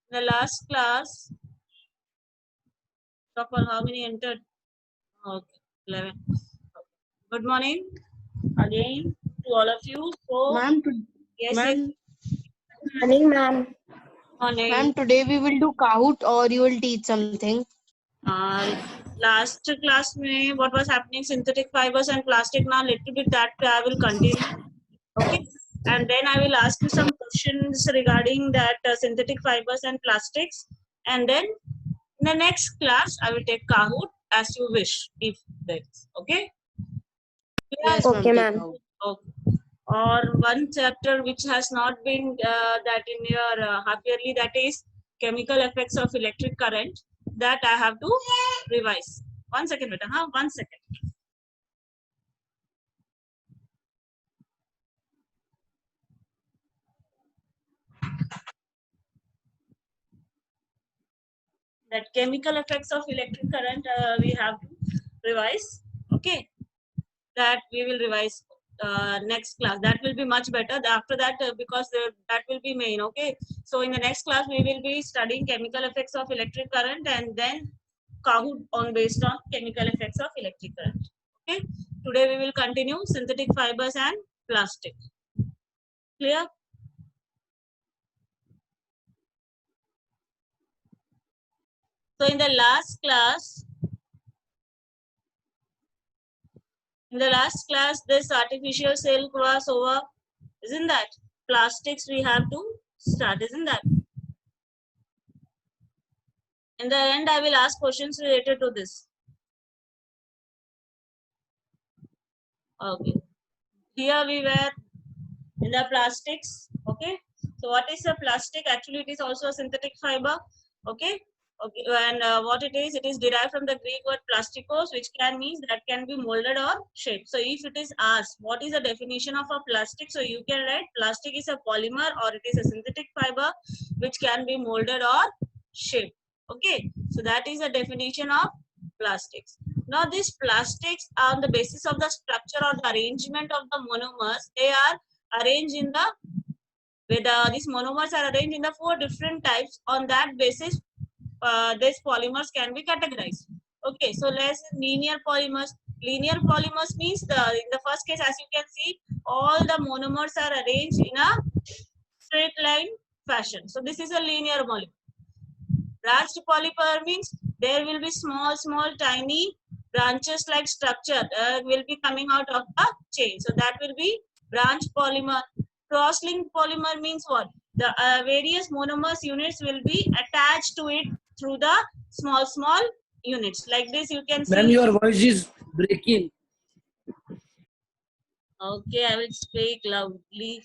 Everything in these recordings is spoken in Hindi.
The last class, for how many entered? Okay, 11. Good morning again to all of you. So, Ma'am, yes, yes. ma'am, Morning, ma'am. Morning. ma'am, today we will do Kahoot or you will teach something. Last class में what was happening, synthetic fibers and plastic. Now little bit that I will continue. Okay, and then I will ask you some questions regarding that synthetic fibers and plastics, and then in the next class I will take Kahoot as you wish, if there is. Okay. Yeah. Yes, Okay, ma'am, take ma'am. Kahoot. Okay. Or one chapter which has not been that in your half yearly, that is chemical effects of electric current, that I have to revise. 1 second beta, 1 second. That chemical effects of electric current we have to revise. Okay, that we will revise next class. That will be much better after that, because that will be main. Okay, so in the next class we will be studying chemical effects of electric current, and then Kahoot on based on chemical effects of electric current. Okay, today we will continue synthetic fibers and plastic. Clear? So in the last class, this artificial cell was over, isn't that? Plastics we have to start, isn't that? In the end, I will ask questions related to this. Okay. Here we were in the plastics. Okay. So what is a plastic? Actually, it is also a synthetic fiber. Okay. Okay. And what it is derived from the Greek word plastikos, which can mean that can be molded or shaped. So if it is asked, what is the definition of a plastic? So you can write plastic is a polymer or it is a synthetic fiber which can be molded or shaped. Okay. So that is the definition of plastics. Now these plastics, on the basis of the structure or the arrangement of the monomers, they are arranged in the these monomers are arranged in the 4 different types. On that basis, these polymers can be categorized. Okay, so let's linear polymers. Linear polymers means in the first case, as you can see, all the monomers are arranged in a straight line fashion. So this is a linear polymer. Branched polymer means there will be small, tiny branches like structure will be coming out of the chain. So that will be branch polymer. Cross-linked polymer means what? The various monomers units will be attached to it through the small units. Like this, you can Ma'am, see. your voice is breaking. Okay, I will speak loudly.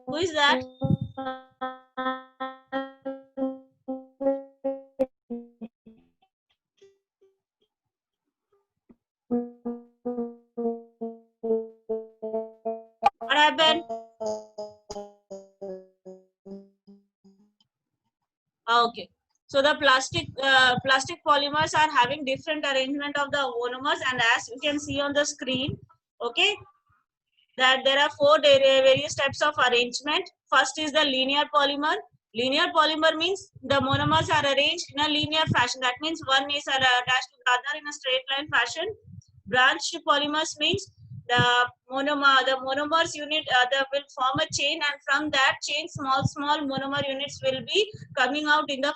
Who is that? What happened? Okay. So the plastic polymers are having different arrangement of the monomers, and as you can see on the screen, okay, that there are 4 various types of arrangement. First is the linear polymer. Linear polymer means the monomers are arranged in a linear fashion. That means one is attached to the other in a straight line fashion. Branched polymers means the monomers unit will form a chain, and from that chain small monomer units will be coming out in the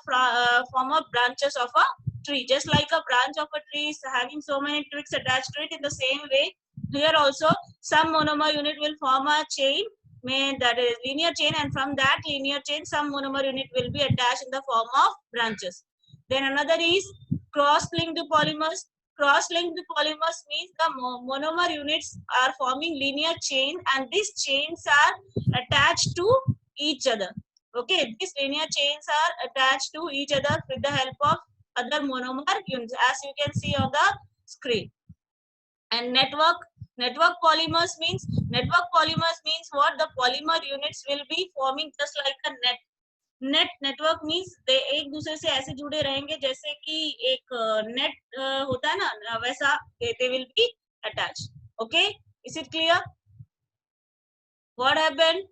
form of branches of a tree. Just like a branch of a tree is having so many twigs attached to it, in the same way here also some monomer unit will form a chain, that is linear chain, and from that linear chain some monomer unit will be attached in the form of branches. Then another is cross-linked polymers. Cross-linked polymers means the monomer units are forming linear chain, and these chains are attached to each other. Okay, these linear chains are attached to each other with the help of other monomer units, as you can see on the screen. And network polymers means what? The polymer units will be forming just like a net network means they एक दूसरे से ऐसे जुड़े रहेंगे जैसे कि एक नेट होता है ना, वैसा they will be attached. Okay, is it clear? What happened?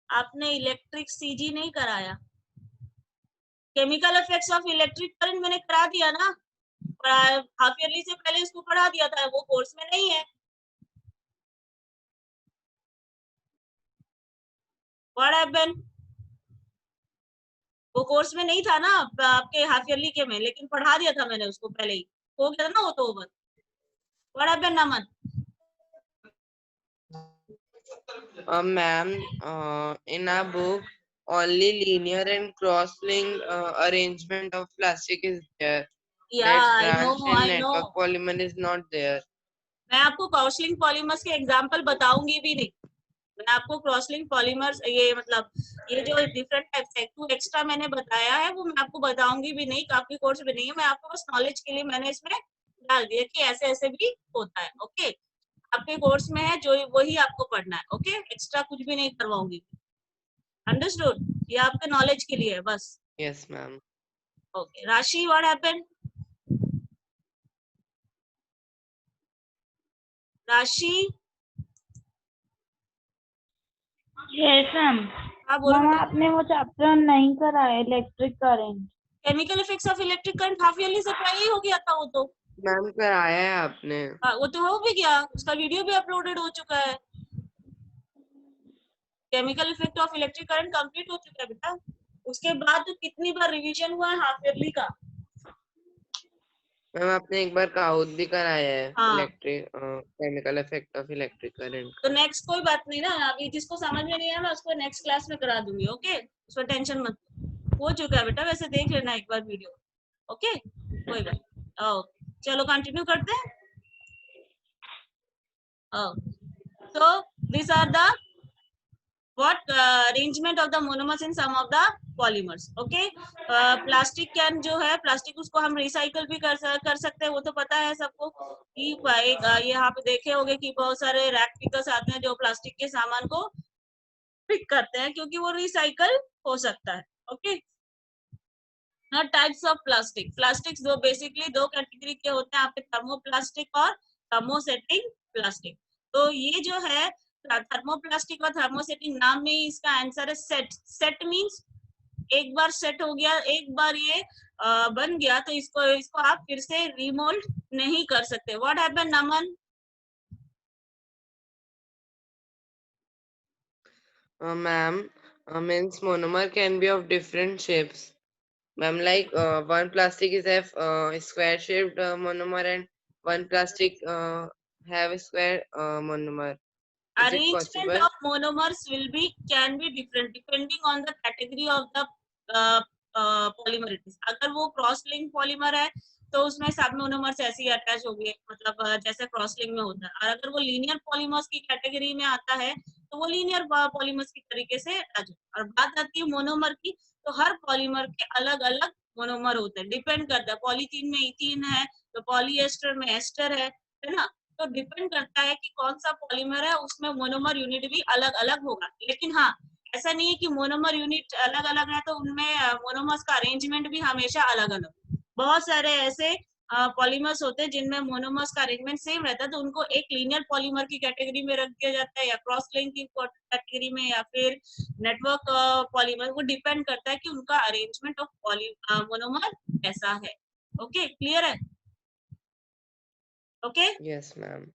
आपने इलेक्ट्रिक सीजी नहीं कराया। Chemical effects of electric current मैंने करा दिया ना, हाफ ईयरली से पहले इसको पढ़ा दिया था, वो कोर्स में नहीं है। व्हाट हैपेंड, वो कोर्स में नहीं था ना आपके हाफ ईयरली के में, लेकिन पढ़ा दिया था मैंने उसको पहले ही, हो गया था ना वो तो over. What happened Naman? Ma'am, in our book, only linear and cross-linked arrangement of plastic is there. या That I know, branch and I know, network polymer is not there. मैं आपको क्रॉसलिंक पॉलीमर्स के एग्जांपल बताऊंगी भी नहीं। मैंने आपको क्रॉसलिंक पॉलीमर्स, ये मतलब ये जो डिफरेंट टाइप्स है, 2 एक्स्ट्रा मैंने बताया है, वो मैं आपको बताऊंगी भी नहीं, काफी कोर्स भी नहीं है, मैं आपको बस नॉलेज के लिए मैंने इसमें डाल दिया कि ऐसे ऐसे भी होता है। ओके, आपके कोर्स में है जो वही आपको पढ़ना है। ओके, एक्स्ट्रा कुछ भी नहीं करवाऊंगी। अंडरस्टूड? ये आपके नॉलेज के लिए है बस। Yes, ma'am. ओके, राशि, व्हाट हैपेंड? राशि, यस मैम। हाँ बोलो मैम बेटा। आपने वो चैप्टर नहीं करा है, electric current. Chemical effects of electric current half yearly से पहले ही हो गया था वो तो। Ma'am, कराया है आपने। वो तो हो भी गया, उसका वीडियो भी अपलोडेड हो चुका है। Chemical effect of electric current complete हो चुका है बेटा। उसके बाद तो कितनी बार रिवीजन हुआ है हाफ ईयरली का। मैम आपने एक बार काउट भी कराया है, हाँ। Electric chemical effect of electric current तो का। नेक्स्ट कोई बात नहीं ना, अभी जिसको समझ में नहीं है मैं उसको नेक्स्ट क्लास में करा दूंगी। ओके, उसका टेंशन मत, हो चुका है बेटा, वैसे देख लेना एक बार वीडियो। ओके, कोई बात। ओके, चलो कंटिन्यू करते हैं। so these are the what arrangement of the monomers in some of the polymers. okay, plastic can जो है, प्लास्टिक उसको हम रिसाइकल भी कर सकते हैं, वो तो पता है सबको कि यहाँ पे देखे होंगे कि बहुत सारे रैक पिकर्स आते हैं जो प्लास्टिक के सामान को पिक करते हैं क्योंकि वो रिसाइकल हो सकता है। ओके, ना टाइप्स ऑफ प्लास्टिक, प्लास्टिक्स दो बेसिकली दो कैटेगरी के होते हैं आपके, थर्मोप्लास्टिक और थर्मोसेटिंग प्लास्टिक। तो ये जो है थर्मोप्लास्टिक और थर्मोसेटिंग, नाम में ही इसका आंसर है सेट। सेट मींस एक बार सेट हो गया, एक बार ये बन गया तो इसको आप फिर से रिमोल्ड नहीं कर सकते। What happen Naman? Ma'am, means monomer can be of different shapes. Ma'am, like one plastic is have square shaped monomer and one plastic have a square monomer. Is it Arrangement possible? of monomers will be can be different depending on the category of the polymer it is. अगर वो क्रॉस लिंक पॉलीमर है तो उसमें सब मोनोमर्स ऐसे ही अटैच हो गए, मतलब जैसे क्रॉस लिंक में होता है। और अगर वो लीनियर पॉलीमर्स की कैटेगरी में आता है तो वो लीनियर पॉलीमर्स की तरीके से अटैच होता है। और बात आती है मोनोमर की, तो हर पॉलीमर के अलग अलग मोनोमर होते हैं, डिपेंड करता है। पॉलीथीन में इथीन है तो पॉलीएस्टर में एस्टर है ना। तो डिपेंड करता है कि कौन सा पॉलीमर है, उसमें मोनोमर यूनिट भी अलग अलग होगा। लेकिन हाँ, ऐसा नहीं है कि मोनोमर यूनिट अलग अलग है तो उनमें मोनोमर्स का अरेंजमेंट भी हमेशा अलग अलग। बहुत सारे ऐसे पॉलीमर्स होते हैं जिनमें मोनोमर्स का अरेंजमेंट सेम रहता है, तो उनको एक लीनियर पॉलीमर की कैटेगरी में रख दिया जाता है या क्रॉस लिंक की कैटेगरी में या फिर नेटवर्क पॉलीमर। वो डिपेंड करता है कि उनका अरेंजमेंट ऑफ मोनोमर कैसा है। ओके, क्लियर है? Okay, Yes, ma'am.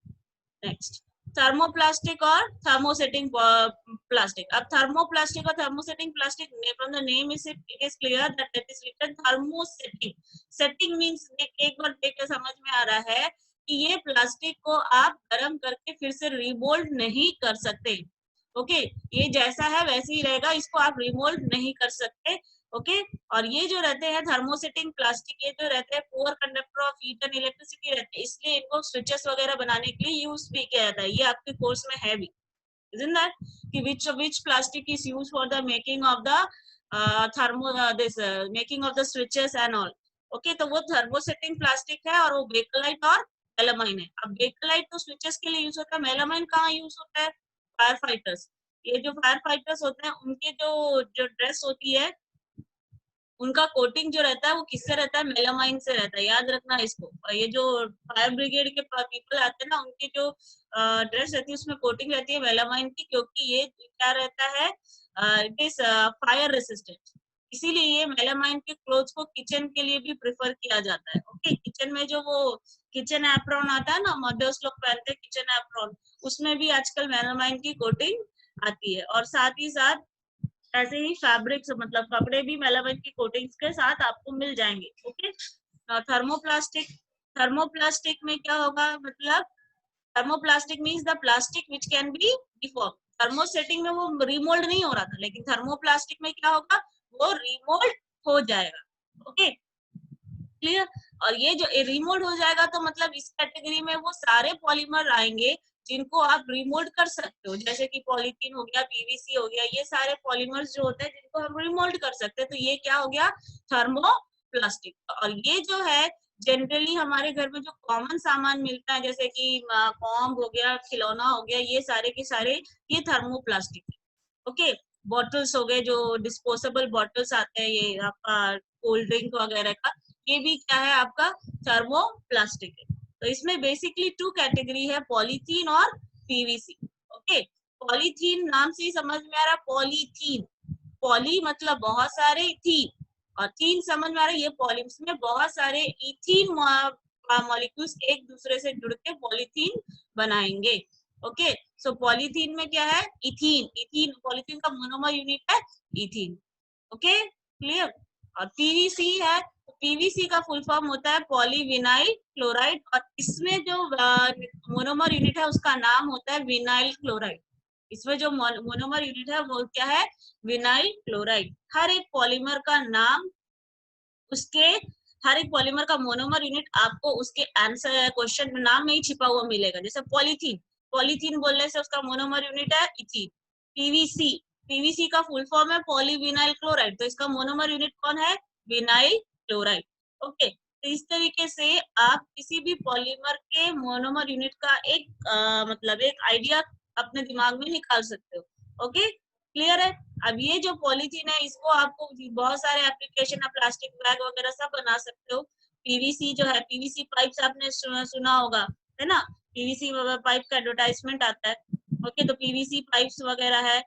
Next thermoplastic और थर्मोसेटिंग प्लास्टिक। अब थर्मोप्लास्टिक और thermosetting plastic, from the name it is clear that it is written thermosetting. Setting means एक बार देख के समझ में आ रहा है कि ये प्लास्टिक को आप गर्म करके फिर से रिमोल्ड नहीं कर सकते। ओके, ये जैसा है वैसे ही रहेगा, इसको आप रिमोल्ड नहीं कर सकते। ओके, और ये जो रहते हैं थर्मोसेटिंग प्लास्टिक, ये जो रहते हैं poor conductor of heat and electricity रहते हैं, इसलिए इनको स्विचेस वगैरह बनाने के लिए यूज भी किया जाता है। ये आपके कोर्स में है भी, isn't that कि which plastic is used for the making of the making of the switches and all. Okay, तो वो थर्मोसेटिंग प्लास्टिक है और वो बेकलाइट और मेलामाइन है। अब बेकलाइट तो स्विचेस के लिए यूज होता है, मेलामाइन कहाँ यूज होता है? Fire fighters. ये जो फायर फाइटर्स होते हैं उनके जो ड्रेस होती है उनका कोटिंग जो रहता है वो किससे रहता है, मेलामाइन से रहता है, याद रखना इसको। और ये जो फायर ब्रिगेड के पीपल आते हैं ना, उनकी जो ड्रेस रहती है उसमें कोटिंग रहती है मेलामाइन की, क्योंकि ये क्या रहता है, इट इज फायर रेसिस्टेंट। इसीलिए ये मेलामाइन के क्लोथ्स को किचन के लिए भी प्रेफर किया जाता है। ओके, किचन में जो वो किचन एप्रॉन आता है ना, मदर्स लोग पहनते हैं किचन एप्रॉन, उसमें भी आजकल मेलामाइन की कोटिंग आती है। और साथ ही साथ ऐसे ही फैब्रिक्स, मतलब कपड़े भी मेलामाइन की कोटिंग्स के साथ आपको मिल जाएंगे। ओके, थर्मोप्लास्टिक, थर्मोप्लास्टिक में क्या होगा, मतलब thermoplastic means the plastic which can be deform. Thermosetting में वो रिमोल्ड नहीं हो रहा था, लेकिन थर्मोप्लास्टिक में क्या होगा, वो रिमोल्ड हो जाएगा। Okay, clear. और ये जो रिमोल्ड हो जाएगा तो मतलब इस कैटेगरी में वो सारे पॉलीमर आएंगे जिनको आप रिमोल्ड कर सकते हो, जैसे कि पॉलीथीन हो गया, पीवीसी हो गया, ये सारे पॉलीमर्स जो होते हैं जिनको हम रिमोल्ड कर सकते हैं, तो ये क्या हो गया, थर्मोप्लास्टिक। और ये जो है जनरली हमारे घर में जो कॉमन सामान मिलता है, जैसे कि कॉम्ब हो गया, खिलौना हो गया, ये सारे के सारे ये थर्मोप्लास्टिक है। ओके, बॉटल्स हो गए, जो डिस्पोजेबल बॉटल्स आते हैं, ये आपका कोल्ड ड्रिंक वगैरह का, ये भी क्या है, आपका थर्मोप्लास्टिक है। तो इसमें बेसिकली टू कैटेगरी है, पॉलीथीन और पीवीसी। ओके, पॉलीथीन नाम से ही समझ में आ रहा, पॉलीथीन, पॉली मतलब बहुत सारे, थीन, और थीन समझ में आ रहा है, ये पॉली में बहुत सारे इथीन मॉलिक्यूल्स एक दूसरे से जुड़ के पॉलीथीन बनाएंगे। ओके, सो पॉलीथीन में क्या है, इथीन, इथीन पॉलीथीन का मोनोमर यूनिट है इथीन। Okay, clear. और पीवीसी है, पीवीसी का फुल फॉर्म होता है पॉलीविनाइल क्लोराइड, और इसमें जो मोनोमर यूनिट है उसका नाम होता है विनाइल क्लोराइड। इसमें जो मोनोमर यूनिट है वो क्या है, विनाइल क्लोराइड। हर एक पॉलीमर का नाम, उसके हर एक पॉलीमर का मोनोमर यूनिट आपको उसके आंसर क्वेश्चन में नाम में ही छिपा हुआ मिलेगा। जैसे पॉलीथीन, पॉलीथीन बोलने से उसका मोनोमर यूनिट है इथीन। पीवीसी, पीवीसी का फुल फॉर्म है पॉलीविनाइल क्लोराइड, तो इसका मोनोमर यूनिट कौन है, विनाइल क्लोराइड। ओके, तो इस तरीके से आप किसी भी पॉलीमर के मोनोमर यूनिट का एक मतलब एक आइडिया अपने दिमाग में निकाल सकते हो। ओके, क्लियर है। अब ये जो पॉलीथीन है, इसको आपको बहुत सारे एप्लीकेशन, आप प्लास्टिक बैग वगैरह सब बना सकते हो। पीवीसी जो है, पीवीसी पाइप्स आपने सुना होगा, है ना, पीवीसी पाइप का एडवर्टाइजमेंट आता है। ओके, तो पीवीसी पाइप्स वगैरह है,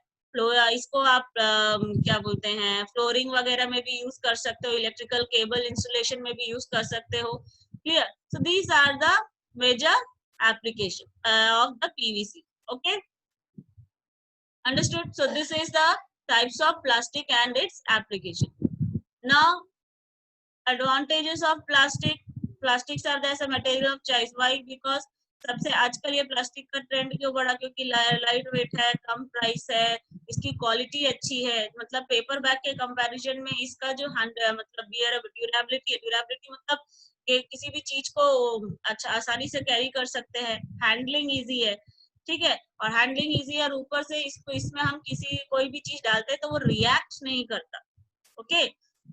इसको आप क्या बोलते हैं, फ्लोरिंग वगैरह में भी यूज कर सकते हो, इलेक्ट्रिकल केबल इंसुलेशन में भी यूज कर सकते हो। Clear, so these are the major application of the PVC. Okay, understood. So this is the types of plastic and its application. Now, advantages of plastic. Plastics are the material of choice. Why? Because सबसे आजकल ये प्लास्टिक का ट्रेंड क्यों बढ़ा, क्योंकि लाइट वेट है, कम प्राइस है, इसकी क्वालिटी अच्छी है, मतलब पेपर बैग के कंपैरिजन में इसका जो मतलब ड्यूरेबिलिटी है, ड्यूरेबिलिटी मतलब कि किसी भी चीज को अच्छा आसानी से कैरी कर सकते हैं, हैंडलिंग इजी है, ठीक है, और हैंडलिंग इजी, और ऊपर से इसको इसमें हम किसी कोई भी चीज डालते हैं तो वो रिएक्ट नहीं करता। ओके,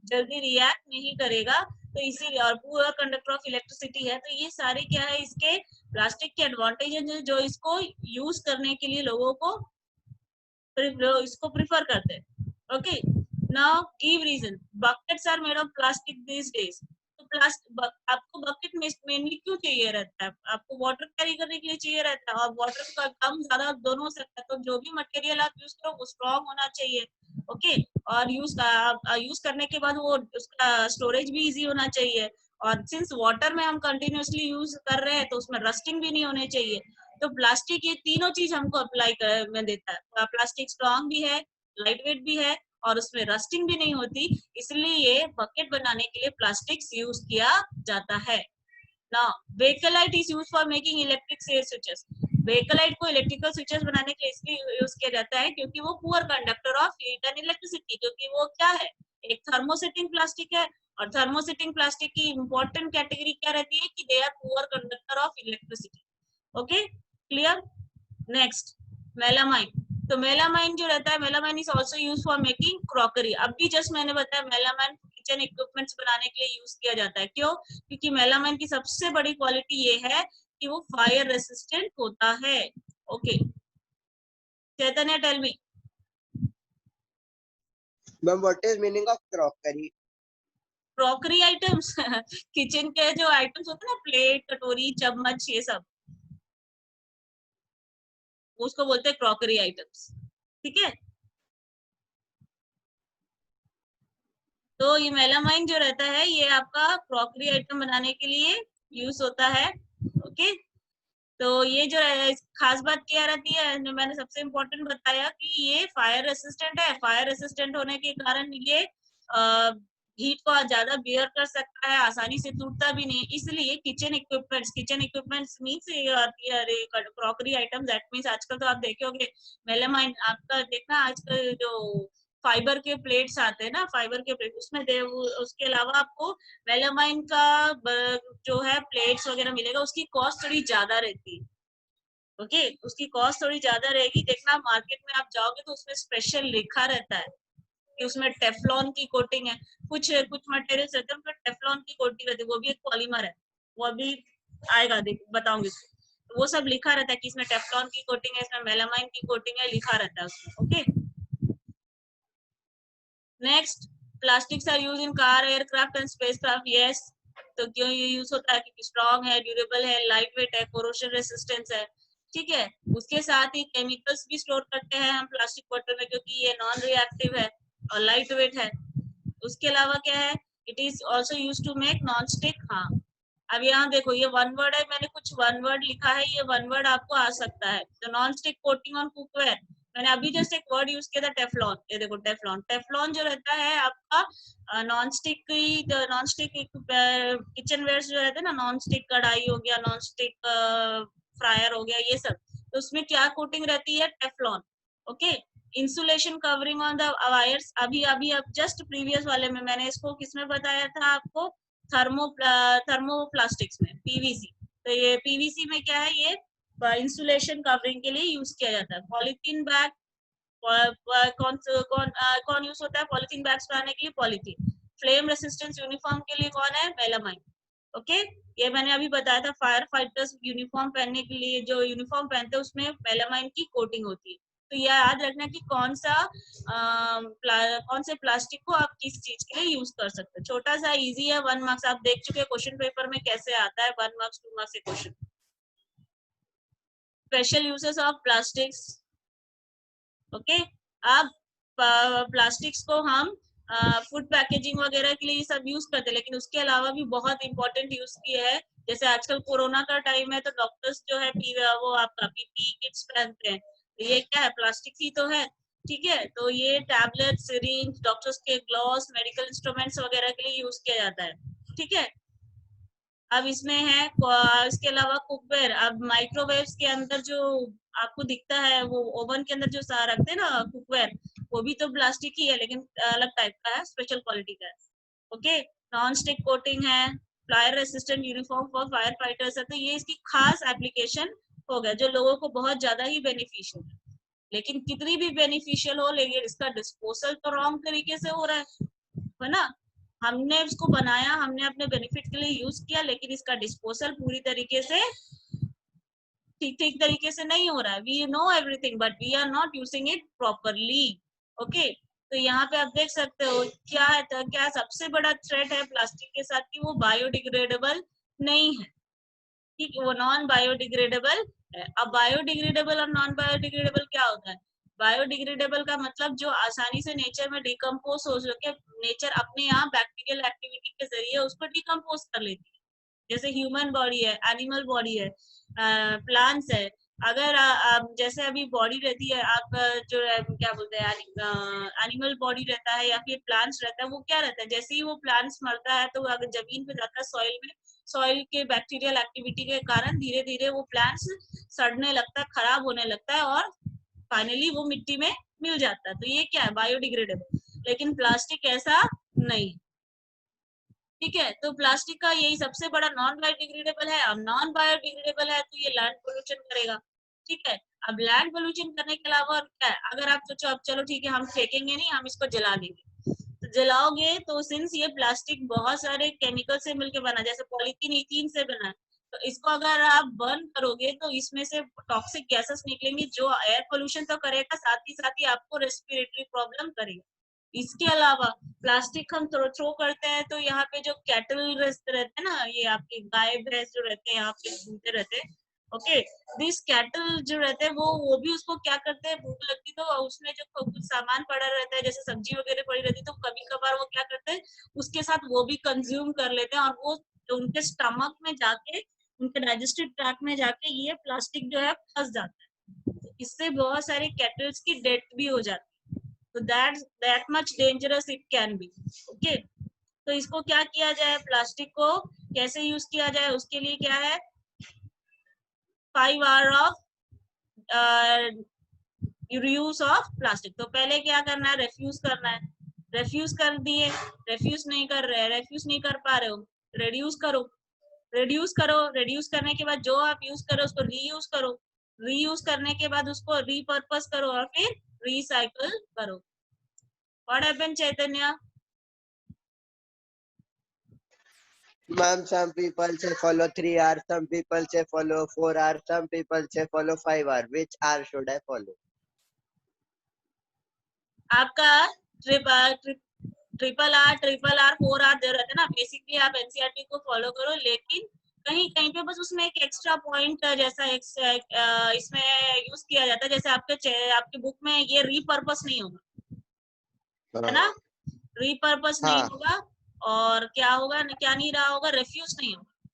जल्दी रिएक्ट नहीं करेगा, तो इसीलिए, और पूरा कंडक्टर ऑफ इलेक्ट्रिसिटी है, तो ये सारे क्या है इसके प्लास्टिक के एडवांटेज है, जो इसको यूज करने के लिए लोगों को इसको प्रिफर करते हैं। Okay, now give reason. Buckets are made of plastic these days. तो प्लास्टिक, आपको बकेट में मेनली क्यों चाहिए रहता है, आपको वाटर कैरी करने के लिए चाहिए रहता है, और वाटर का कम ज्यादा दोनों हो सकता है, तो जो भी मटेरियल आप यूज करो वो स्ट्रॉन्ग होना चाहिए। ओके, और यूज करने के बाद वो उसका स्टोरेज भी इजी होना चाहिए, और सिंस वाटर में हम कंटिन्यूअसली यूज कर रहे हैं तो उसमें रस्टिंग भी नहीं होनी चाहिए। तो प्लास्टिक ये तीनों चीज हमको अप्लाई में देता है। प्लास्टिक स्ट्रॉन्ग भी है, लाइट वेट भी है, और उसमें रस्टिंग भी नहीं होती, इसलिए ये बकेट बनाने के लिए प्लास्टिक्स यूज किया जाता है। Now bakelite is used for making electric switches. Bakelite को इलेक्ट्रिकल स्विचेस बनाने के लिए इसलिए यूज किया जाता है क्योंकि वो poor conductor of heat and electricity, क्योंकि वो क्या है, एक थर्मोसेटिंग प्लास्टिक है, और थर्मोसेटिंग प्लास्टिक की इंपॉर्टेंट कैटेगरी क्या रहती है कि they are poor conductor of electricity. Okay, clear. Next, melamine. तो मेलामाइन जो रहता है, melamine is also used for making crockery. अभी जस्ट मैंने बताया मेलामाइन किचन इक्विपमेंट्स बनाने के लिए यूज किया जाता है। क्यों? क्योंकि मेलामाइन की सबसे बड़ी क्वालिटी ये है कि वो फायर रेसिस्टेंट होता है। Okay, Chaitanya tell me. Ma'am, what is meaning of crockery? Crockery items kitchen के जो आइटम्स होते हैं ना, प्लेट, कटोरी, चम्मच, ये सब, उसको बोलते हैं क्रॉकरी आइटम्स। ठीक है, तो ये मेलामाइन जो रहता है ये आपका क्रॉकरी आइटम बनाने के लिए यूज होता है। ओके, तो ये जो है, खास बात क्या रहती है, जो मैंने सबसे इम्पोर्टेंट बताया कि ये फायर रेसिस्टेंट है। फायर रेसिस्टेंट होने के कारण ये हीट को ज्यादा बियर कर सकता है, आसानी से टूटता भी नहीं। इसलिए kitchen equipments means crockery item, that means आजकल तो आप देखे होंगे मेलामाइन, आपका देखना आजकल जो फाइबर के प्लेट्स आते हैं ना, फाइबर के प्लेट, उसमें उसके अलावा आपको मेलामाइन का जो है प्लेट्स वगैरह मिलेगा, उसकी कॉस्ट थोड़ी ज्यादा रहती है। ओके, उसकी कॉस्ट थोड़ी ज्यादा रहेगी। देखना मार्केट में आप जाओगे तो उसमें स्पेशल लिखा रहता है कि उसमें टेफ्लॉन की कोटिंग है। कुछ कुछ मटेरियल्स रहते हैं उनमें टेफ्लॉन की कोटिंग रहती है, वो भी एक पॉलीमर है, वो अभी आएगा, देख बताऊंगी उसको। तो वो सब लिखा रहता है कि इसमें टेफ्लॉन की कोटिंग है, इसमें मेलामाइन की कोटिंग है, लिखा रहता है उसमें। Okay, next, plastics are use in car, aircraft and spacecraft. Yes, तो क्यों ये यूज होता है? क्योंकि स्ट्रॉन्ग है, ड्यूरेबल है, लाइट वेट है, कोरोशन रेसिस्टेंस है। ठीक है, उसके साथ ही केमिकल्स भी स्टोर करते हैं हम प्लास्टिक बॉटल में, क्योंकि ये नॉन रिएक्टिव है और लाइट वेट है। उसके अलावा क्या है, it is also use to make non stick. हाँ, अब यहाँ देखो ये वन वर्ड है, मैंने कुछ वन वर्ड लिखा है, ये वन वर्ड आपको आ सकता है। तो non stick coating on cookware, मैंने अभी जस्ट एक वर्ड यूज किया था, टेफ्लॉन। ये देखो टेफ्लॉन, टेफ्लॉन जो रहता है आपका नॉन स्टिक की, नॉन स्टिक किचन वेयर जो रहते हैं ना, नॉन स्टिक कढ़ाई हो गया, नॉन स्टिक फ्रायर हो गया, ये सब, तो उसमें क्या कोटिंग रहती है? Teflon. Okay, insulation covering on the wires, अभी अभी अब जस्ट प्रीवियस वाले में मैंने इसको किसमें बताया था आपको? थर्मोप्लास्टिक्स में, पीवीसी। तो ये पीवीसी में क्या है, ये इंसुलेशन कवरिंग के लिए यूज किया जाता है। पॉलीथीन बैग, कौन यूज होता है पॉलीथीन बैग्स बनाने के लिए? पॉलीथीन। फ्लेम रेसिस्टेंस यूनिफॉर्म के लिए कौन है? मेलामाइन। ओके, ये मैंने अभी बताया था, फायर फाइटर्स यूनिफॉर्म पहनने के लिए जो यूनिफॉर्म पहनते हैं उसमें मेलामाइन की कोटिंग होती है। तो यह याद रखना कि कौन से प्लास्टिक को आप किस चीज के लिए यूज कर सकते हैं। छोटा सा इजी है, 1 मार्क्स, आप देख चुके हैं क्वेश्चन पेपर में कैसे आता है, 1 मार्क्स 2 मार्क्स के question. Special uses of plastics. Okay, अब प्लास्टिक्स को हम फूड पैकेजिंग वगैरह के लिए सब यूज करते हैं, लेकिन उसके अलावा भी बहुत इंपॉर्टेंट यूज किया है। जैसे आजकल कोरोना का टाइम है, तो डॉक्टर्स जो है वो आपका पीपी किट्स पहनते हैं, तो ये क्या है? प्लास्टिक ही तो है। ठीक है, तो ये टैबलेट, सिरिंज, डॉक्टर्स के ग्लव्स, मेडिकल इंस्ट्रूमेंट्स वगैरह के लिए यूज किया जाता है। ठीक है, अब इसमें है इसके अलावा कुकवेयर। अब माइक्रोवेव्स के अंदर जो आपको दिखता है, वो ओवन के अंदर जो रखते हैं ना कुकवेयर, वो भी तो प्लास्टिक ही है, लेकिन अलग टाइप का है, स्पेशल क्वालिटी का है। ओके, नॉन स्टिक कोटिंग है, fire resistant uniform for fire fighters है। तो ये इसकी खास एप्लीकेशन हो गया जो लोगों को बहुत ज्यादा ही बेनिफिशियल है। लेकिन कितनी भी बेनिफिशियल हो, लेकिन इसका डिस्पोजल तो रॉन्ग तरीके से हो रहा है ना। हमने उसको बनाया, हमने अपने बेनिफिट के लिए यूज किया, लेकिन इसका डिस्पोजल पूरी तरीके से ठीक तरीके से नहीं हो रहा है। We know everything but we are not using it properly. Okay, तो यहाँ पे आप देख सकते हो क्या है, तो क्या सबसे बड़ा थ्रेट है प्लास्टिक के साथ कि वो बायोडिग्रेडेबल नहीं है। ठीक, वो नॉन बायोडिग्रेडेबल है। अब बायोडिग्रेडेबल और नॉन बायोडिग्रेडेबल क्या होता है? बायोडिग्रेडेबल का मतलब जो आसानी से नेचर में डिकम्पोज हो सके, नेचर अपने यहाँ बैक्टीरियल एक्टिविटी के जरिए उसको डिकम्पोज कर लेती है। जैसे ह्यूमन बॉडी है, एनिमल बॉडी है, प्लांट्स है। अगर जैसे अभी बॉडी रहती है, आप जो क्या बोलते हैं, एनिमल बॉडी रहता है या फिर प्लांट्स रहता है, वो क्या रहता है? जैसे ही वो प्लांट्स मरता है, तो अगर जमीन पे जाता है, सॉइल में, सॉइल के बैक्टीरियल एक्टिविटी के कारण धीरे धीरे वो प्लांट्स सड़ने लगता है, खराब होने लगता है, और फाइनली वो मिट्टी में मिल जाता है। तो ये क्या है? बायोडिग्रेडेबल। लेकिन प्लास्टिक ऐसा नहीं। ठीक है, तो प्लास्टिक का यही सबसे बड़ा नॉन बायोडिग्रेडेबल है। अब नॉन बायोडिग्रेडेबल है तो ये लैंड पोल्यूशन करेगा। ठीक है, अब लैंड पोल्यूशन करने के अलावा और क्या है? अगर आप सोचो अब चलो ठीक है, हम फेंकेंगे नहीं, हम इसको जला देंगे, तो जलाओगे तो सिंस ये प्लास्टिक बहुत सारे केमिकल से मिलकर बना, जैसे पॉलीथीन इथीन से बना है, तो इसको अगर आप बर्न करोगे तो इसमें से टॉक्सिक गैसेस निकलेंगी, जो एयर पोल्यूशन तो करेगा, साथ ही आपको रेस्पिरेटरी प्रॉब्लम करेगा। इसके अलावा प्लास्टिक हम थ्रो करते हैं तो यहाँ पे जो कैटल रहते हैं ना, ये आपके गाय भैंस जो रहते हैं यहाँ पे घूमते रहते हैं, ओके, दिस कैटल जो रहते हैं वो भी उसको क्या करते हैं, भूख लगती तो उसमें जो कुछ सामान पड़ा रहता है जैसे सब्जी वगैरह पड़ी रहती है तो कभी कभार वो क्या करते हैं उसके साथ वो भी कंज्यूम कर लेते हैं और वो उनके स्टमक में जाके उनके डाइजेस्टिव ट्रैक्ट में जाके ये प्लास्टिक जो है फंस जाता है, तो इससे बहुत सारे कैटल्स की डेथ भी हो जाती है, तो that much dangerous it can be, okay. तो इसको क्या किया जाए, प्लास्टिक को कैसे यूज किया जाए, उसके लिए क्या है 5 hour of reuse of plastic. तो पहले क्या करना है, रेफ्यूज करना है, रेफ्यूज कर दिए, रेफ्यूज नहीं कर रहे, रेफ्यूज नहीं कर पा रहे हो, रिड्यूस करो, रिड्यूस करो, रिड्यूस करने के बाद जो आप यूज करो उसको रीयूज करो, रीयूज करने के बाद उसको रीपर्पस करो और फिर रिसाइकल करो। What happened Chaitanya? Ma'am, some people say follow 3 hours, some people say follow 4 hours, some people say follow 5 hours. Which hour should I follow? आपका ट्रिपल आर 4 आर दे रहे थे ना, बेसिकली आप एनसीईआरटी को फॉलो करो, लेकिन कहीं कहीं पे बस उसमें एक एक्स्ट्रा पॉइंट जैसा इसमें यूज किया जाता है, जैसे आपके बुक में ये रीपर्पस नहीं होगा, है ना, रीपर्पस नहीं हाँ होगा, और क्या होगा, क्या नहीं रहा होगा, रेफ्यूज नहीं होगा,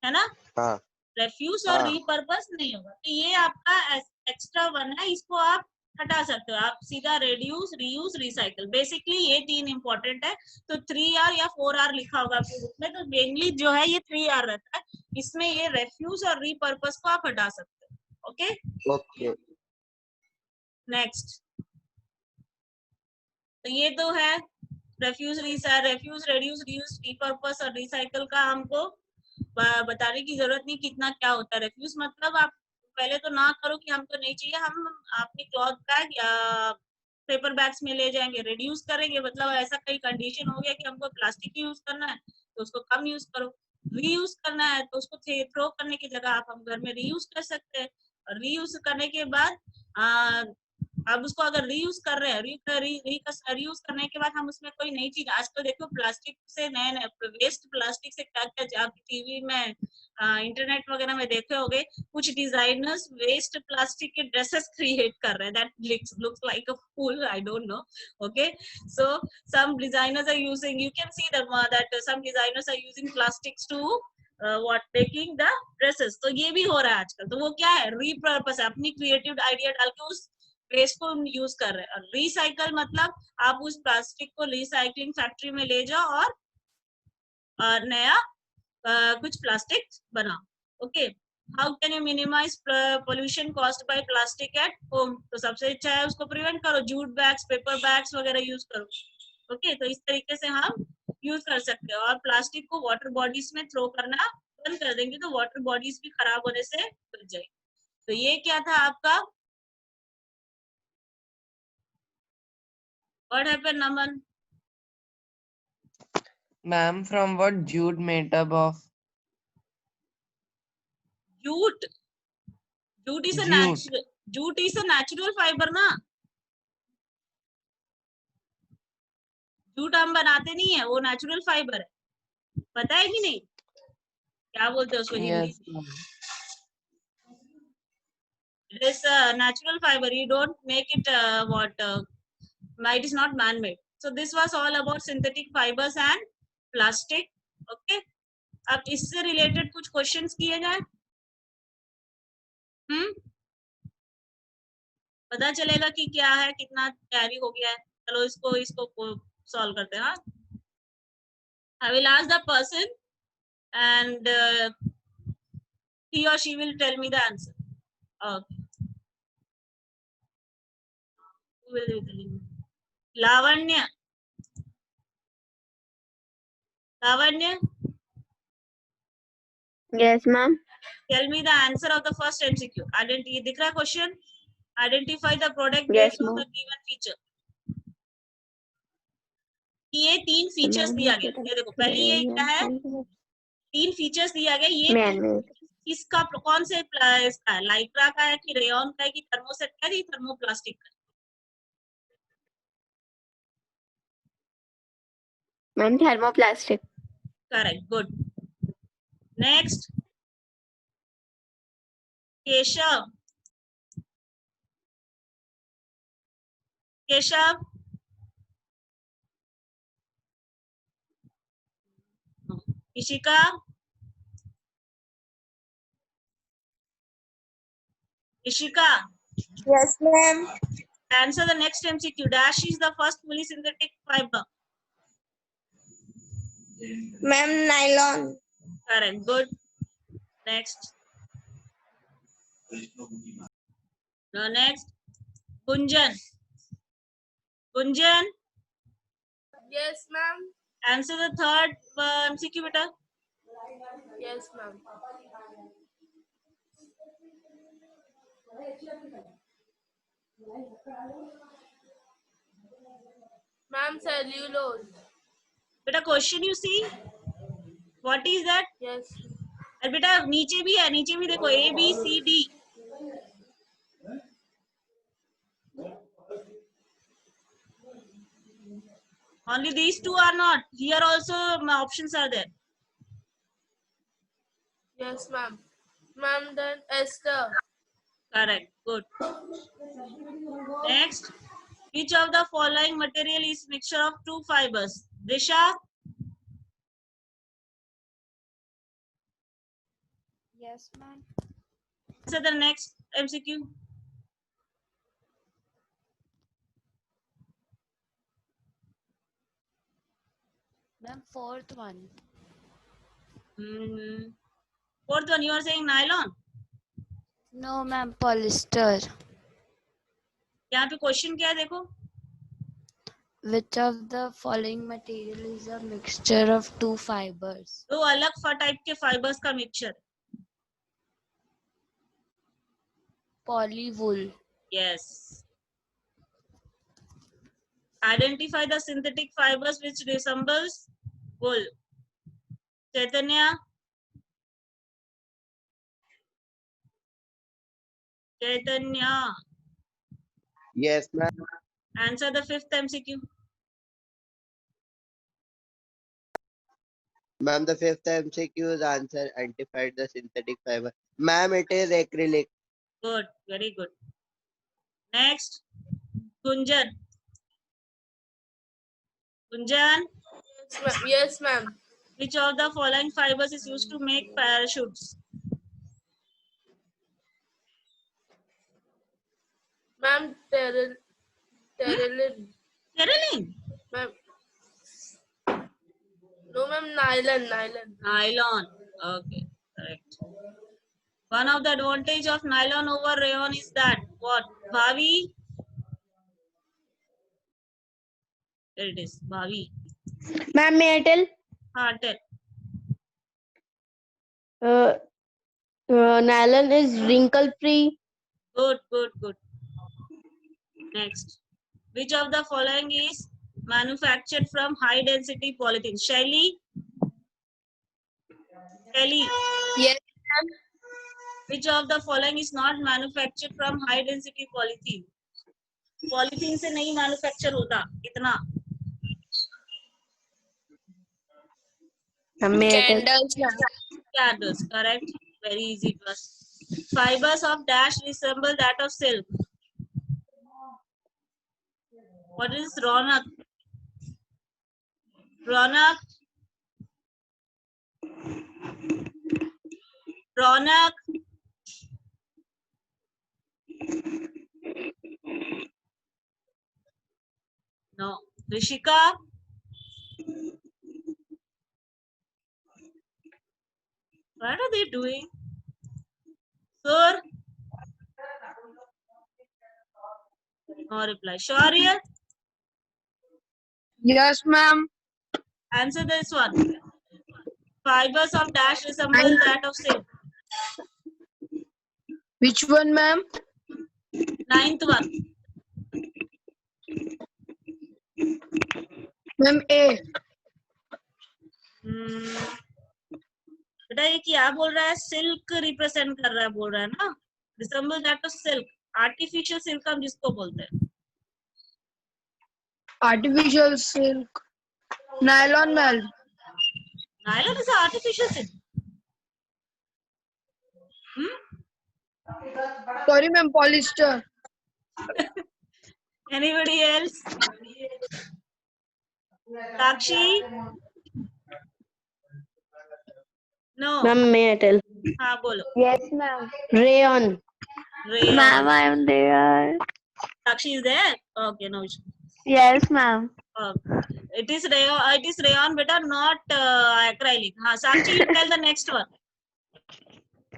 है ना, हाँ रेफ्यूज और हाँ रीपर्पस नहीं होगा, तो ये आपका एक्स्ट्रा वन है, इसको आप हटा सकते हो, आप सीधा रिड्यूस, रीयूज, रिसाइकल, बेसिकली ये 3 इंपॉर्टेंट है। तो 3 आर या 4 आर लिखा होगा आपके बुक में, तो मेनली जो है ये 3 आर रहता है, इसमें ये रेफ्यूज और रीपर्पस को आप हटा सकते हो, ओके। okay. नेक्स्ट, तो ये तो है refuge, refuge, reduce, reuse, repurpose और रिसाइकल का हमको बताने की जरूरत नहीं कितना क्या होता है। रेफ्यूज मतलब आप पहले तो ना करो कि हमको नहीं चाहिए, हम अपने क्लॉथ बैग या पेपर बैग्स में ले जाएंगे, रिड्यूस करेंगे, मतलब ऐसा कई कंडीशन हो गया कि हमको प्लास्टिक यूज करना है तो उसको कम यूज करो, रीयूज करना है तो उसको थ्रो करने की जगह आप हम घर में रीयूज कर सकते हैं, और रीयूज करने के बाद अब उसको अगर रीयूज कर रहे हैं, रीयूज करने के बाद हम उसमें कोई नई चीज, आजकल देखो प्लास्टिक से नए नए वेस्ट प्लास्टिक से क्या क्या आप टीवी में इंटरनेट वगैरह में देखे होंगे, कुछ डिजाइनर्स वेस्ट प्लास्टिक के ड्रेसेस क्रिएट कर रहे हैं, that looks like a fool, I don't know, okay. So some designers are using, you can see that some designers are using plastics to what making the dresses, तो ये भी हो रहा है आजकल, तो वो क्या है, रीपर्पस है, अपनी क्रिएटिव आइडिया डाल के उस वेस्ट को यूज कर रहे हैं। और रिसाइकल मतलब आप उस प्लास्टिक को रिसाइकलिंग फैक्ट्री में ले जाओ और नया कुछ प्लास्टिक बनाओ, okay. How can you minimize pollution caused by plastic at home, तो सबसे अच्छा है उसको प्रिवेंट करो, जूट बैग्स, पेपर बैग्स वगैरह यूज करो, ओके। तो इस तरीके से हम यूज कर सकते हो, और प्लास्टिक को वाटर बॉडीज में थ्रो करना बंद कर देंगे तो वाटर बॉडीज भी खराब होने से बच जाएगी। तो ये क्या था आपका, what happened Naman? Ma'am, from what jute made up of? Jute, jute is a Jute. Natural, jute is a natural fibre ना, जूट हम बनाते नहीं है, वो नेचुरल फाइबर है, पता है कि नहीं, क्या बोलते हैं उसको हिंदी Yes, में, ma'am. It is natural fibre, you don't make it it is not man made. So this was all about synthetic fibers and plastic, okay। अब इससे रिलेटेड कुछ क्वेश्चंस किए जाए, पता चलेगा कि क्या है, कितना तैयारी हो गया है। चलो इसको इसको सॉल्व करते हैं, हाँ। I will ask the person and he or she will tell me the answer, okay। Who will be telling me? Lavanya, Lavanya, Yes, ma'am. tell me the answer of the first MCQ. Identity, दिख रहा है question? Identify the product Yes, based on ma'am. the given feature. ये 3 फीचर्स दिया गया, ये देखो पहले ये क्या है, 3 फीचर्स दिया गया, ये Man-made. इसका कौन से इसका है, लाइक्रा का है कि रेयन का है कि थर्मोसेट का है कि थर्मोप्लास्टिक का है? Ma'am, thermoplastic. Correct. Good. Next. Keshav. Keshav. Ishika. Ishika. Yes, ma'am. Answer the next MCQ. Dash is the first fully synthetic fiber. Ma'am, nylon. Correct. Good. Next. Next. Gunjan. Gunjan. Yes, ma'am. Answer the third MCQ, beta. Yes, ma'am. Ma'am, cellulose. Beta, question you see. What is that? Yes. और बेटा नीचे भी है, नीचे भी देखो A B C D. Only these two are not. Here also my options are there. Yes, ma'am. Ma'am, then ester. Correct. Good. Next. Which of the following material is mixture of two fibers? Disha. Yes, ma'am. Answer the next MCQ. Ma'am, fourth one. Fourth one, you are saying nylon. No, ma'am, polyester. यहाँ पे क्वेश्चन क्या है देखो. Which of the following material is a mixture of two fibers? दो अलग टाइप के फाइबर्स का mixture. Polywool. Yes. Identify the synthetic fibers which resembles wool. Chaitanya. Chaitanya. Yes, ma'am. Answer the fifth MCQ. Ma'am, the fifth MCQ is answer identified the synthetic fiber. Ma'am, it is acrylic. Good. Very good. Next. Gunjan. Gunjan. Yes, ma'am. Which of the following fibers is used to make parachutes? Ma'am, terylene. Terylene. Ma'am. No, ma'am, nylon. Nylon. Okay. Correct. One of the advantage of nylon over rayon is that what? Bhavi. There it is. Bhavi. Ma'am, may I tell? Tell. Nylon is wrinkle free. Good. Next. Which of the following is manufactured from high density polythene? Shaili? Yes, Which of the following is not manufactured from high density polythene? Polythene से नहीं manufacture होता इतना. candles. Candles, correct. Very easy it was. Fibers of dash resemble that of silk. What is Ronak? Ronak? No. Rishika? What are they doing? Sir? No reply. Shaurya? Yes, ma'am. Answer this one. Fibers of dash resemble that of silk. Which one, ma'am? Ninth one. Ma'am, A. बेटा ये क्या बोल रहा है? सिल्क रिप्रेजेंट कर रहा है बोल रहा है ना. Resemble that of silk. Artificial silk हम जिसको बोलते हैं. Artificial silk. Nylon, ma'am. Nylon is an artificial thing. Sorry, ma'am. Polyester. Anybody else? Sakshi? No. Ma'am, may I tell? हाँ बोलो. Yes, ma'am. Rayon. Rayon. Ma'am, I am there. Sakshi is there? Okay, no issue. Yes, ma'am. It is rayon, beta, not acrylic. हाँ, Sakshi, you tell the next one.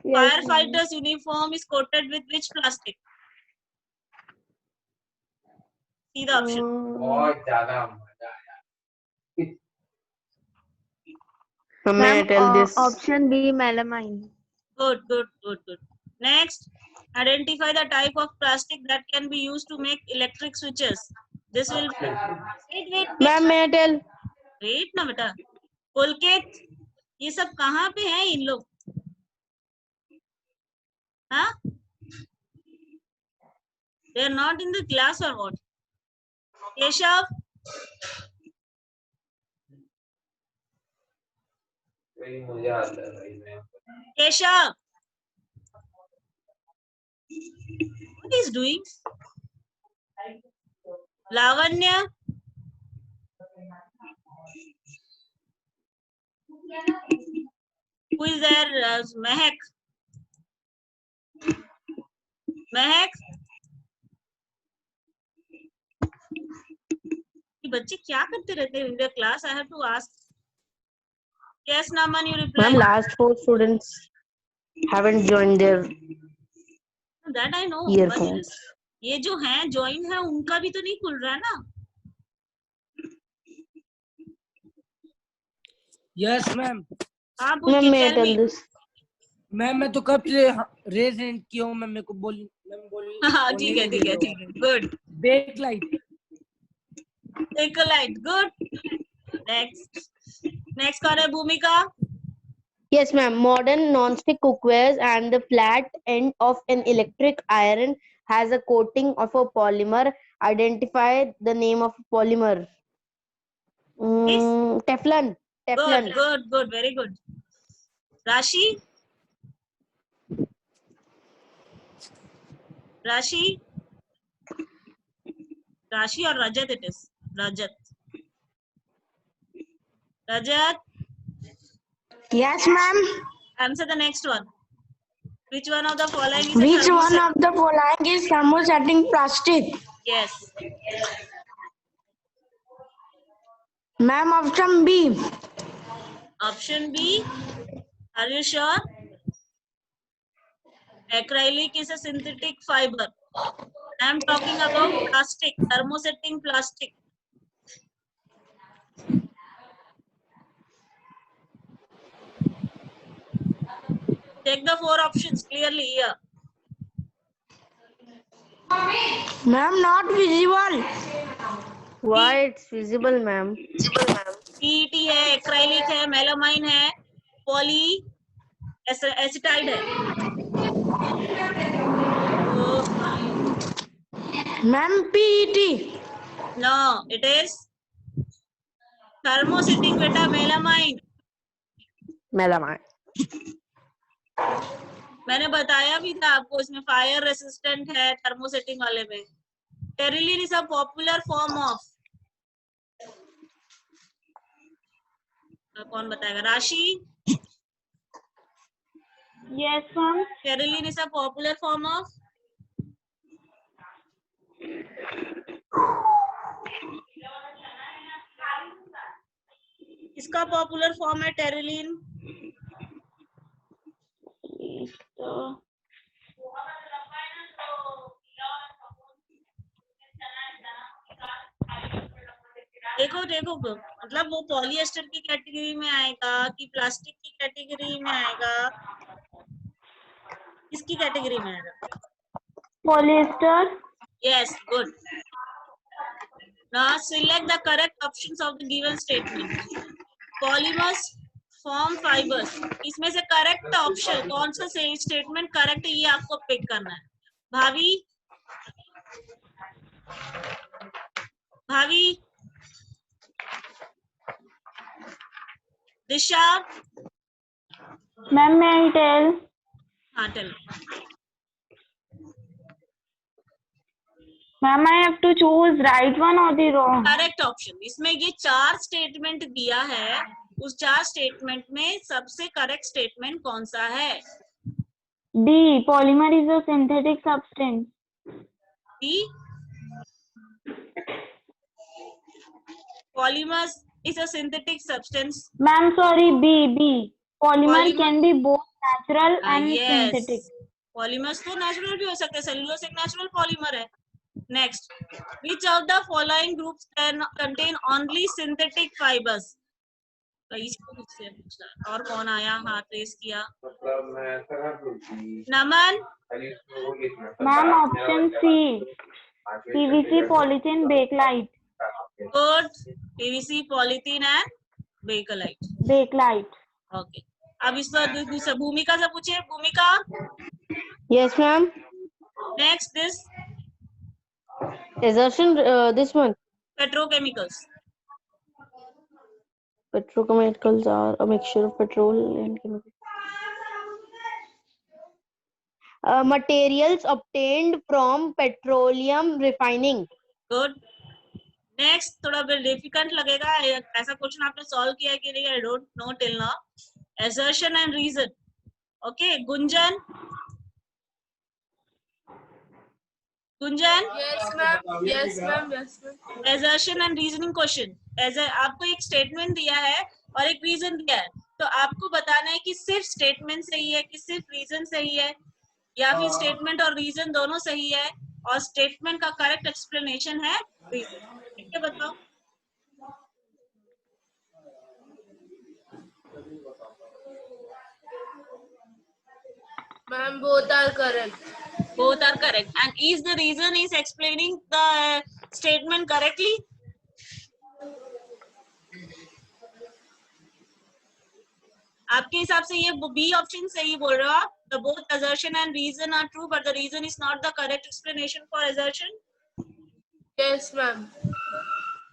Firefighter's uniform is coated with which plastic? See the option. Ma'am, may I tell this? Option B, melamine. Good. Next, identify the type of plastic that can be used to make electric switches. This will be... Wait. Ma'am, may I tell? Wait ना बेटा. Colgate, ये सब कहाँ पे हैं इन लोग? हाँ? They are not in the class or what? Keshav? Keshav? What is doing? Lavanya? Who is there? Mehak? Mehak? ये बच्चे क्या करते रहते हैं in their class? I have to ask. Yes, Naman, you reply. Ma'am, last 4 students haven't joined their That I know. earphones. ये जो हैं join है उनका भी तो नहीं खुल रहा है ना? Yes, ma'am. हाँ Ma'am, पूछिए, may I tell tell me. this? Ma'am मैं तो कब से रेज हैंड किया हूँ मैम, मेरे को बोल हाँ ठीक है. Good. Bakelite. Take a light. Good. Next कौन है? भूमिका? Yes, ma'am. Modern non-stick cookwares and the flat end of an electric iron has a coating of a polymer. Identify the name of polymer. Teflon. Good. Very good. Rashi? Rashi or Rajat it is? Rajat. Yes, ma'am. Answer the next one. Which one of the following is a Which one thermoset? of the following is thermosetting plastic? Yes. Ma'am, option B. Option B. Are you sure? Acrylic is a synthetic fiber. I am talking about plastic, thermosetting plastic. Take the 4 options clearly here. Ma'am, not visible. Why it's visible, ma'am? PET है, acrylic है, melamine है, poly acetyde है. Ma'am, PET. No, it is thermosetting beta, melamine. Melamine. मैंने बताया भी था आपको, इसमें फायर रेसिस्टेंट है थर्मोसेटिंग वाले में. Terylene is a popular form of. कौन बताएगा? राशि? Yes, ma'am. Terylene is a popular form of. इसका पॉपुलर फॉर्म है टेरिलीन. देखो मतलब वो पॉलिएस्टर की कैटेगरी में आएगा कि प्लास्टिक की कैटेगरी में आएगा, किसकी कैटेगरी में आएगा? Polyester. Yes, good. Now select the correct options of the given statement. Polymers form fibers. इसमें से करेक्ट ऑप्शन कौन सा से स्टेटमेंट करेक्ट है, ये आपको पिक करना है. भाभी दिशा, Ma'am, may I tell? हाँ tell. Ma'am, I have to choose right one or the wrong. Correct option. इसमें ये 4 स्टेटमेंट दिया है, उस 4 स्टेटमेंट में सबसे करेक्ट स्टेटमेंट कौन सा है? D. Polymer is a synthetic substance. D. Polymers is a synthetic substance. Ma'am, sorry, B. Polymer Polymer- can be both natural and synthetic. Polymers तो नेचुरल भी हो सकते हैं, सेल्यूलोज एक नेचुरल पॉलीमर है। Next, which of the following groups contain only synthetic fibres? इसको मुझसे पूछा। और कौन आया हाथ रेस किया? Naman, Ma'am, option C. PVC, polythene, bakelite. Good. PVC, polythene and bakelite. Bakelite. Okay, अब इस पर दूसरा भूमिका से पूछिए। भूमिका, Yes, ma'am. Next this Assertion, this one. Petrochemicals. Petrochemicals are a mixture of petrol and chemicals. Materials obtained from petroleum refining. Good. Next, थोड़ा बिट डिफिकल्ट लगेगा, ऐसा क्वेश्चन आपने सॉल्व किया है कि नहीं, आई don't no till now. assertion and reason. Okay, Gunjan, Gunjan, Yes, ma'am. Yes, ma'am. Yes, ma'am. assertion and reasoning question। आपको एक स्टेटमेंट दिया है और एक रीजन दिया है, तो आपको बताना है कि सिर्फ स्टेटमेंट सही है कि सिर्फ रीजन सही है, या फिर स्टेटमेंट और रीजन दोनों सही है और स्टेटमेंट का करेक्ट एक्सप्लेनेशन है रीजन। ठीक है, बताओ। Ma'am, both are correct. Both are correct. And is the reason is explaining the statement correctly? आपके हिसाब से ये बी ऑप्शन सही बोल रहे हो आप? The both assertion and reason are true, but the reason is not the correct explanation for assertion. Yes, ma'am.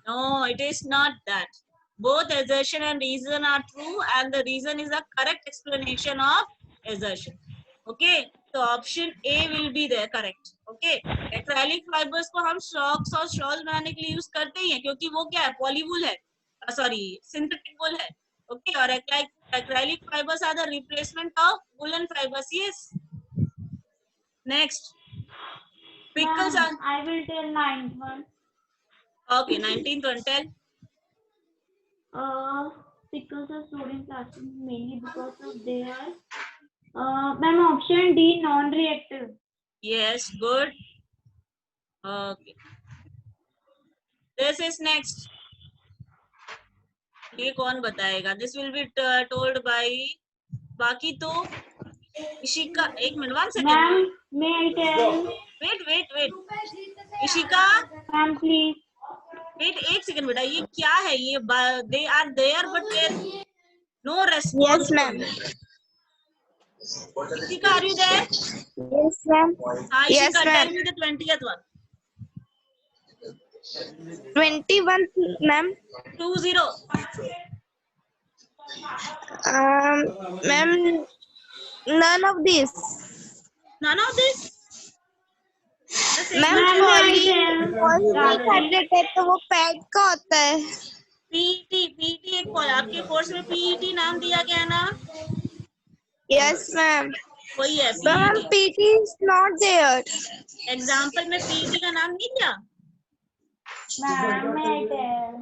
No, it is not that. Both assertion and reason are true, and the reason is a correct explanation of assertion. Okay, so option A will be there correct. Okay, acrylic fibers को हम socks और shawls बनाने के लिए यूज करते ही हैं, क्योंकि वो क्या है, पॉलीवूल है, सॉरी सिंथेटिक वूल है। Okay, और acrylic fibers are the replacement of woolen fibers. Yes. Next, pickles are. Ma'am, I will tell 9th one. Okay, 19th one, tell. Pickles are stored in plastic mainly because of their ma'am, option D, non-reactive. Yes, good. Okay. This is next. ये कौन बताएगा? This will be told by. बाकी तो इशिका, एक minute, 1 second. Ma'am, may I tell? Wait. Ishika, Ma'am, please. wait, 1 second बेटा, ये क्या है? ये they are there but there no response. Yes, ma'am. Ishika, are you there? Yes, ma'am. हाँ, Yes, Ishika, ma'am. tell me the 20th one. 21, ma'am. 20. Ma'am, none of this. None of this. The same Ma'am, Ma'am, पॉलीहाइड्रेट है तो वो पैड का होता है। PET एक आपके कोर्स में PET नाम दिया गया ना? Yes, ma'am. वही है Ma'am, PET। PT is not there. Example में PET का नाम नहीं दिया? Ma'am, may I tell?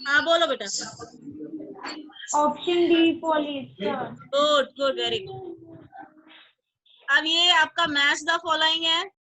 हाँ, बोलो बेटा। Option D, polyester. Good, very good. अब ये आपका मैच द फॉलोइंग है।